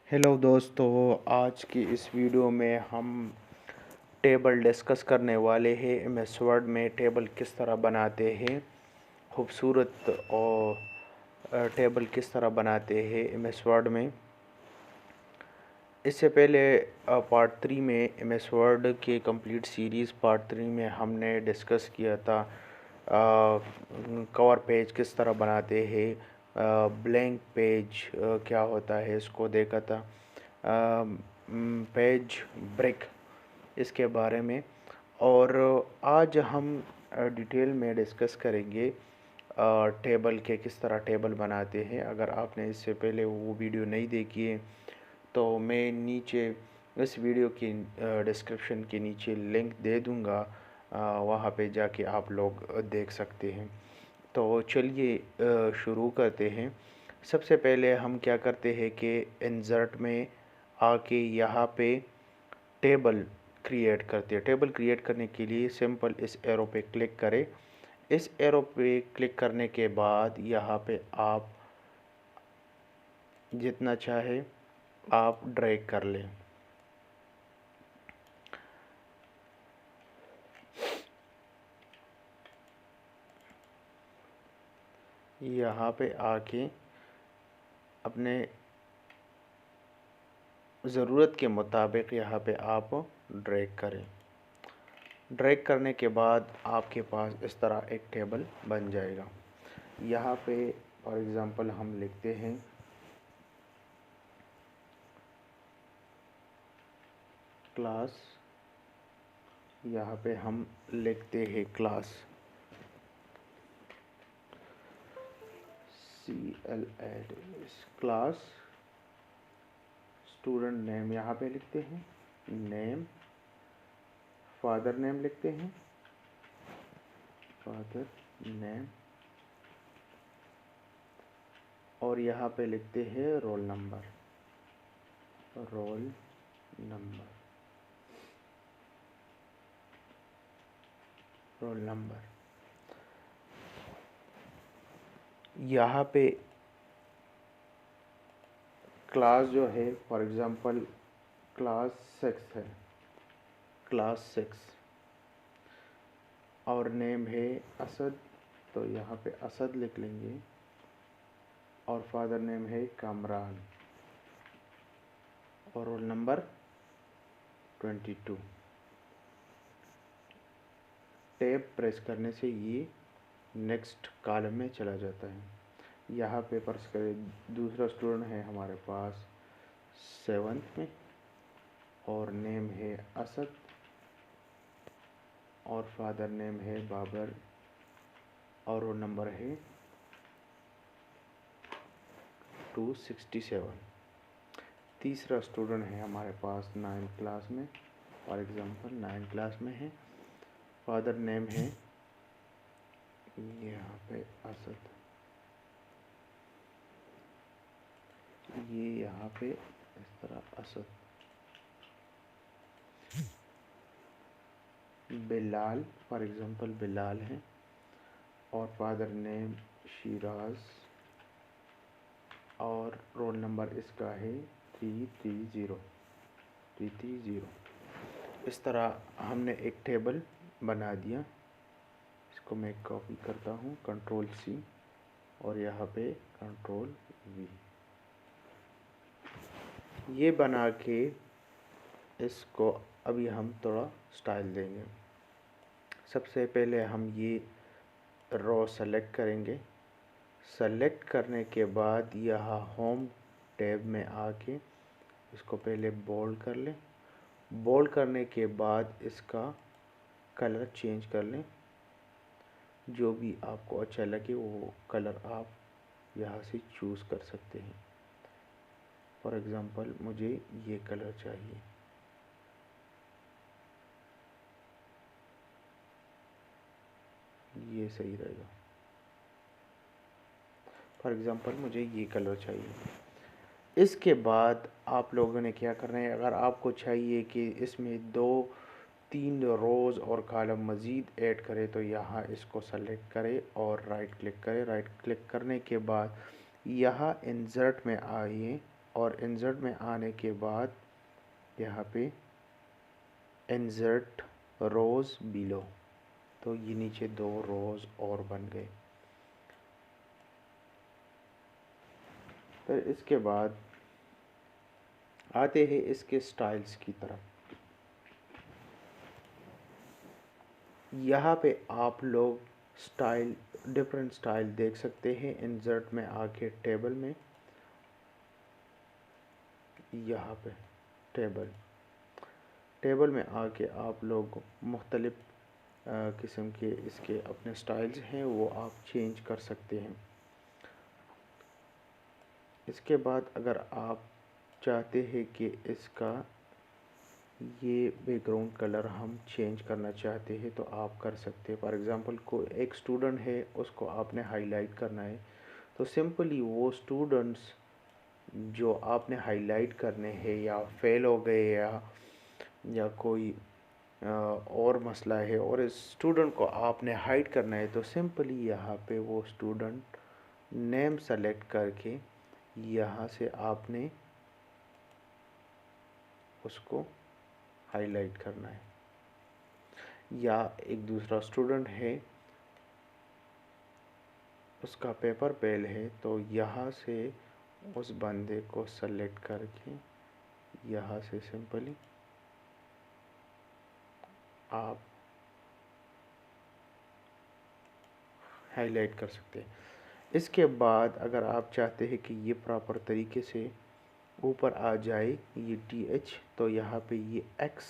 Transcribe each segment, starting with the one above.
Hello दोस्तों, आज की इस वीडियो में हम टेबल डिस्कस करने वाले हैं। एमएस वर्ड में टेबल किस तरह बनाते हैं, खूबसूरत और टेबल किस तरह बनाते हैं एमएस वर्ड में। इससे पहले पार्ट 3 में एमएस वर्ड के कंप्लीट सीरीज़ पार्ट 3 में हमने डिस्कस किया था कवर पेज किस तरह बनाते हैं, ब्लैंक पेज क्या होता है इसको देखा था, पेज ब्रेक इसके बारे में। और आज हम डिटेल में डिस्कस करेंगे टेबल के किस तरह टेबल बनाते हैं। अगर आपने इससे पहले वो वीडियो नहीं देखी है तो मैं नीचे इस वीडियो की डिस्क्रिप्शन के नीचे लिंक दे दूँगा, वहाँ पे जाके आप लोग देख सकते हैं। तो चलिए शुरू करते हैं। सबसे पहले हम क्या करते हैं कि इंसर्ट में आके यहाँ पे टेबल क्रिएट करते हैं। टेबल क्रिएट करने के लिए सिंपल इस एरो पे क्लिक करें। इस एरो पे क्लिक करने के बाद यहाँ पे आप जितना चाहे आप ड्रैग कर लें। यहाँ पे आके अपने ज़रूरत के मुताबिक यहाँ पे आप ड्रैग करें। ड्रैग करने के बाद आपके पास इस तरह एक टेबल बन जाएगा। यहाँ पे फॉर एग्ज़ाम्पल हम लिखते हैं क्लास, यहाँ पे हम लिखते हैं क्लास क्लास। स्टूडेंट नेम यहाँ पे लिखते हैं, नेम, फादर नेम लिखते हैं, फादर नेम, और यहाँ पे लिखते हैं roll number, roll number, roll number. यहाँ पे क्लास जो है फॉर एग्ज़ाम्पल क्लास 6 है, क्लास 6, और नेम है असद, तो यहाँ पे असद लिख लेंगे, और फादर नेम है कामरान, और रोल नंबर 22। टैब प्रेस करने से ये नेक्स्ट कॉलम में चला जाता है। यहाँ पे फर्ज करें दूसरा स्टूडेंट है हमारे पास 7th में, और नेम है असद, और फादर नेम है बाबर, और रोल नंबर है 267। तीसरा स्टूडेंट है हमारे पास 9th क्लास में, फॉर एग्ज़ाम्पल 9th क्लास में है, फादर नेम है यहाँ पे असद, ये यहाँ पे इस तरह असद। बिलाल, फॉर एग्ज़ाम्पल बिलाल है, और फादर नेम शिराज, और रोल नंबर इसका है 330। इस तरह हमने एक टेबल बना दिया। इसको मैं कॉपी करता हूँ, Ctrl+C, और यहाँ पे Ctrl+V। ये बना के इसको अभी हम थोड़ा स्टाइल देंगे। सबसे पहले हम ये रो सेलेक्ट करेंगे। सेलेक्ट करने के बाद यहाँ होम टैब में आके इसको पहले बोल्ड कर लें। बोल्ड करने के बाद इसका कलर चेंज कर लें, जो भी आपको अच्छा लगे वो कलर आप यहाँ से चूज़ कर सकते हैं। फॉर एग्ज़ाम्पल मुझे ये कलर चाहिए, ये सही रहेगा। फॉर एग्ज़ाम्पल मुझे ये कलर चाहिए। इसके बाद आप लोगों ने क्या करना है, अगर आपको चाहिए कि इसमें 2-3 रोज़ और कॉलम मज़ीद ऐड करें तो यहाँ इसको सेलेक्ट करें और राइट क्लिक करें। राइट क्लिक करने के बाद यहाँ इंसर्ट में आइए, और इंसर्ट में आने के बाद यहाँ पे इंसर्ट रोज़ बिलो, तो ये नीचे 2 रोज़ और बन गए। फिर इसके बाद आते हैं इसके स्टाइल्स की तरफ। यहाँ पे आप लोग डिफरेंट स्टाइल देख सकते हैं। इंसर्ट में आके टेबल में, यहाँ पे टेबल में आके आप लोग मुख्तलिफ किस्म के इसके अपने स्टाइल्स हैं, वो आप चेंज कर सकते हैं। इसके बाद अगर आप चाहते हैं कि इसका ये बैकग्राउंड कलर हम चेंज करना चाहते हैं तो आप कर सकते हैं। फॉर एग्ज़ाम्पल कोई एक स्टूडेंट है, उसको आपने हाईलाइट करना है, तो सिंपली वो स्टूडेंट्स जो आपने हाईलाइट करने हैं या फेल हो गए या कोई और मसला है और इस स्टूडेंट को आपने हाइड करना है, तो सिंपली यहाँ पे वो स्टूडेंट नेम सेलेक्ट करके यहाँ से आपने उसको हाईलाइट करना है। या एक दूसरा स्टूडेंट है, उसका पेपर फेल है, तो यहाँ से उस बंदे को सेलेक्ट करके यहाँ से सिंपली आप हाईलाइट कर सकते हैं। इसके बाद अगर आप चाहते हैं कि ये प्रॉपर तरीके से ऊपर आ जाए ये TH, तो यहाँ पे ये एक्स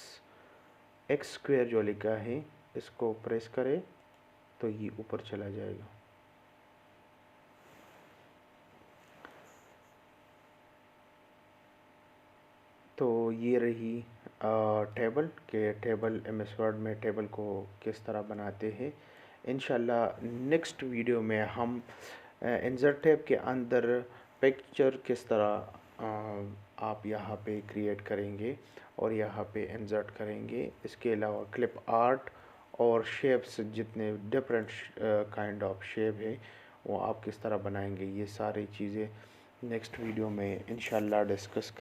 स्क्वायर जो लिखा है इसको प्रेस करें तो ये ऊपर चला जाएगा। तो ये रही टेबल MS वर्ड में टेबल को किस तरह बनाते हैं। इंशाल्लाह नेक्स्ट वीडियो में हम इंसर्ट टैब के अंदर पिक्चर किस तरह आप यहाँ पे क्रिएट करेंगे और यहाँ पे इंसर्ट करेंगे। इसके अलावा क्लिप आर्ट और शेप्स, जितने डिफरेंट काइंड ऑफ शेप है वो आप किस तरह बनाएंगे, ये सारी चीज़ें नेक्स्ट वीडियो में इंशाल्लाह डिस्कस